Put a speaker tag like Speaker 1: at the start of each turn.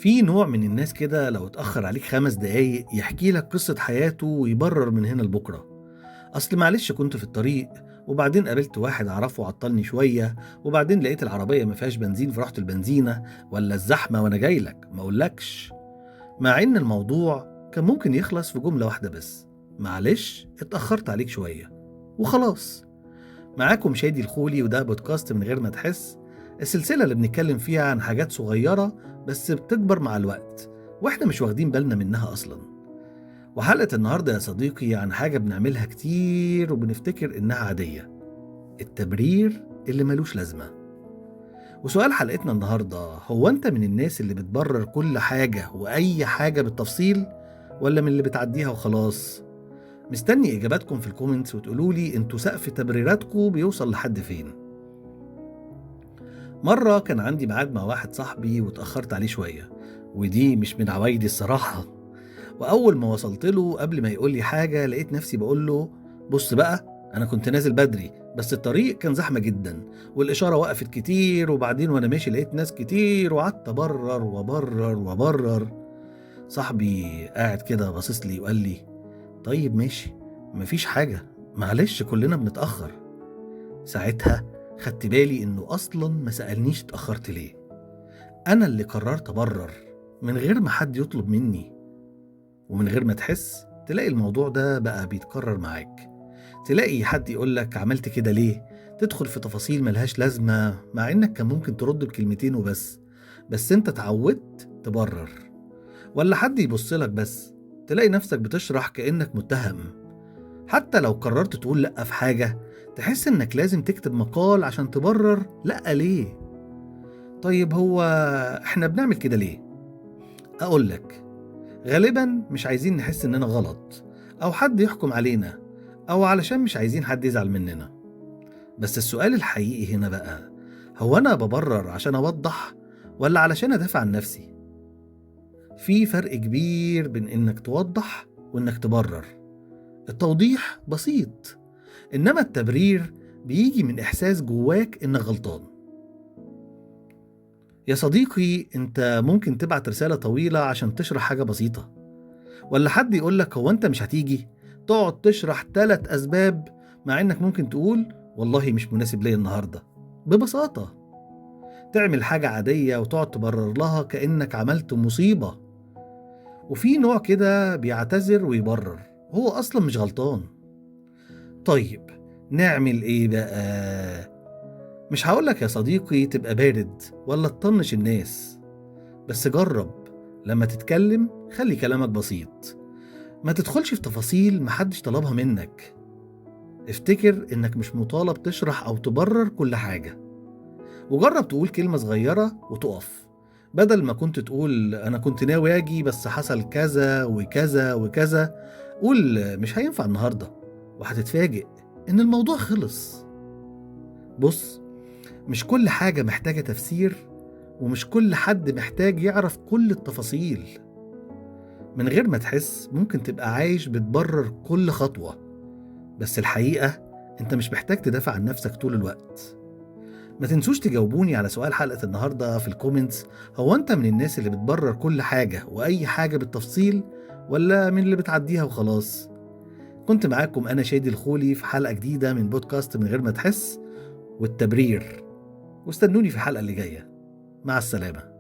Speaker 1: في نوع من الناس كده لو اتأخر عليك 5 دقايق يحكي لك قصة حياته ويبرر من هنا لبكرة. أصل معلش كنت في الطريق، وبعدين قابلت واحد أعرفه عطلني شوية، وبعدين لقيت العربية ما فيهاش بنزين فرحت البنزينة، ولا الزحمة وأنا جاي لك ما أقولكش. مع إن الموضوع كان ممكن يخلص في جملة واحدة بس: معلش اتأخرت عليك شوية وخلاص. معاكم شادي الخولي، وده بودكاست من غير ما تحس، السلسلة اللي بنتكلم فيها عن حاجات صغيرة بس بتكبر مع الوقت واحنا مش واخدين بالنا منها أصلا. وحلقة النهاردة يا صديقي عن حاجة بنعملها كتير وبنفتكر إنها عادية: التبرير اللي ملوش لازمة. وسؤال حلقتنا النهاردة: هو أنت من الناس اللي بتبرر كل حاجة وأي حاجة بالتفصيل، ولا من اللي بتعديها وخلاص؟ مستني إجاباتكم في الكومنتس وتقولولي انتوا سقف تبريراتكم بيوصل لحد فين. مرة كان عندي ميعاد مع واحد صاحبي واتأخرت عليه شوية، ودي مش من عوايدي الصراحة. وأول ما وصلت له قبل ما يقول لي حاجة لقيت نفسي بقول له: بص بقى، أنا كنت نازل بدري بس الطريق كان زحمة جدا والإشارة وقفت كتير، وبعدين وأنا ماشي لقيت ناس كتير وقعدت أبرر وأبرر وأبرر. صاحبي قاعد كده باصص لي وقال لي: طيب ماشي، مفيش حاجة، معلش كلنا بنتأخر. ساعتها خدت بالي إنه أصلا ما سألنيش اتأخرت ليه. أنا اللي قررت أبرر من غير ما حد يطلب مني. ومن غير ما تحس تلاقي الموضوع ده بقى بيتكرر معاك. تلاقي حد يقولك عملت كده ليه، تدخل في تفاصيل ملهاش لازمة مع إنك كان ممكن ترد بكلمتين وبس، بس أنت اتعودت تبرر. ولا حد يبصلك بس تلاقي نفسك بتشرح كأنك متهم. حتى لو قررت تقول لأ في حاجة، تحس إنك لازم تكتب مقال عشان تبرر لأ ليه. طيب هو إحنا بنعمل كده ليه؟ أقولك: غالبا مش عايزين نحس إننا غلط، أو حد يحكم علينا، أو علشان مش عايزين حد يزعل مننا. بس السؤال الحقيقي هنا بقى: هو أنا ببرر عشان أوضح ولا علشان أدافع عن نفسي؟ في فرق كبير بين إنك توضح وإنك تبرر. التوضيح بسيط، إنما التبرير بيجي من إحساس جواك إنك غلطان. يا صديقي، أنت ممكن تبعت رسالة طويلة عشان تشرح حاجة بسيطة، ولا حد يقولك هو أنت مش هتيجي، تقعد تشرح 3 أسباب، مع إنك ممكن تقول والله مش مناسب ليا النهاردة ببساطة. تعمل حاجة عادية وتقعد تبرر لها كأنك عملت مصيبة. وفي نوع كده بيعتذر ويبرر هو أصلا مش غلطان. طيب نعمل إيه بقى؟ مش هقولك يا صديقي تبقى بارد ولا تطنش الناس، بس جرب لما تتكلم خلي كلامك بسيط، ما تدخلش في تفاصيل محدش طلبها منك. افتكر انك مش مطالب تشرح او تبرر كل حاجة، وجرب تقول كلمة صغيرة وتقف. بدل ما كنت تقول انا كنت ناوي اجي بس حصل كذا وكذا وكذا، قول مش هينفع النهاردة، وهتتفاجئ ان الموضوع خلص. بص، مش كل حاجة محتاجة تفسير، ومش كل حد محتاج يعرف كل التفاصيل. من غير ما تحس ممكن تبقى عايش بتبرر كل خطوة، بس الحقيقة انت مش محتاج تدافع عن نفسك طول الوقت. ما تنسوش تجاوبوني على سؤال حلقة النهاردة في الكومنتس: هو انت من الناس اللي بتبرر كل حاجة وأي حاجة بالتفصيل، ولا من اللي بتعديها وخلاص؟ كنت معاكم أنا شادي الخولي في حلقة جديدة من بودكاست من غير ما تحس والتبرير، واستنوني في الحلقة اللي جاية. مع السلامة.